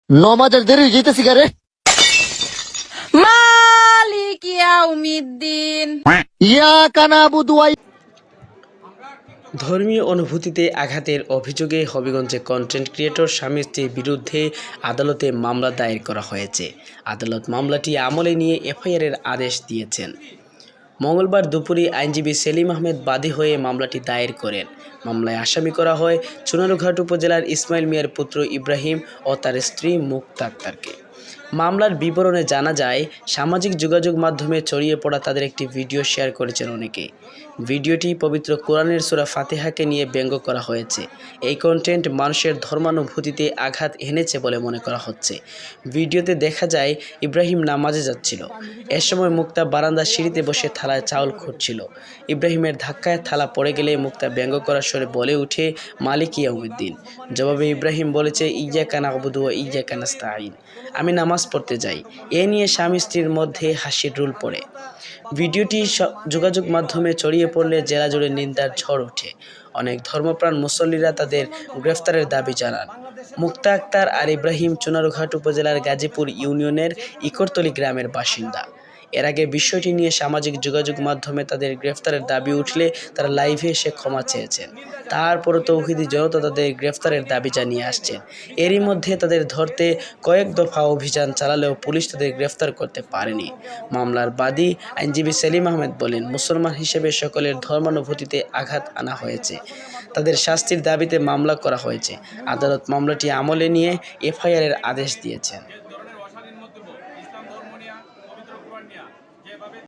নমাজের দেরি হয়ে যেতেছি গারে। মালিক ইয়াউমিদ্দিন। ইয়াকা নাবুদু ওয়া ধর্মীয় অনুভূতিতে আঘাতের অভিযোগে হবিগঞ্জে কন্টেন্ট ক্রিয়েটর স্বামী স্ত্রীর বিরুদ্ধে আদালতে মামলা দায়ের করা হয়েছে। আদালত মামলাটি আমলে নিয়ে এফআইআরের আদেশ দিয়েছেন। মঙ্গলবার দুপুরে আইনজীবী সেলিম আহমেদ বাদী হয়ে মামলাটি দায়ের করেন। মামলায় আসামি করা হয় চুনারুঘাট উপজেলার ইসমাইল মিয়ার পুত্র ইব্রাহিম ও তার স্ত্রী মুক্তা আক্তারকে। মামলার বিবরণে জানা যায়, সামাজিক যোগাযোগ মাধ্যমে ছড়িয়ে পড়া তাদের একটি ভিডিও শেয়ার করেছেন অনেকে। ভিডিওটি পবিত্র কোরআনের সূরা ফাতিহাকে নিয়ে ব্যঙ্গ করা হয়েছে। এই কন্টেন্ট মানুষের ধর্মানুভূতিতে আঘাত এনেছে বলে মনে করা হচ্ছে। ভিডিওতে দেখা যায় ইব্রাহিম নামাজে যাচ্ছিল। এ সময় মুক্তা বারান্দার সিঁড়িতে বসে থালায় চাউল খুঁড়ছিল। ইব্রাহিমের ধাক্কায় থালা পড়ে গেলে মুক্তা ব্যঙ্গ করার স্বরে বলে ওঠে, মালিক ইয়াউমিদ্দিন। জবাবে ইব্রাহিম বলেছে, ইয়াকা না'বুদু ওয়া ইয়াকা নাস্তাঈন, আমি নামাজ পড়তে যাই। এ নিয়ে স্বামী স্ত্রীর মধ্যে হাসির রোল পড়ে। ভিডিওটি যোগাযোগ মাধ্যমে ছড়িয়ে পড়লে জেলা জুড়ে নিন্দার ঝড় ওঠে। অনেক ধর্মপ্রাণ মুসল্লিরা তাদের গ্রেফতারের দাবি জানান। মুক্তা আক্তার আর ইব্রাহিম চুনারুঘাট উপজেলার গাজীপুর ইউনিয়নের ইকরতলী গ্রামের বাসিন্দা। এর আগে বিষয়টি নিয়ে সামাজিক যোগাযোগ মাধ্যমে তাদের গ্রেফতারের দাবি উঠলে তারা লাইভে এসে ক্ষমা চেয়েছেন। তারপরও তৌহিদি জনতা তাদের গ্রেফতারের দাবি জানিয়ে আসছেন। এরই মধ্যে তাদের ধরতে কয়েক দফা অভিযান চালালেও পুলিশ তাদের গ্রেফতার করতে পারেনি। মামলার বাদী আইনজীবী সেলিম আহমেদ বলেন, মুসলমান হিসেবে সকলের ধর্মানুভূতিতে আঘাত আনা হয়েছে। তাদের শাস্তির দাবিতে মামলা করা হয়েছে। আদালত মামলাটি আমলে নিয়ে এফআইআরের আদেশ দিয়েছেন।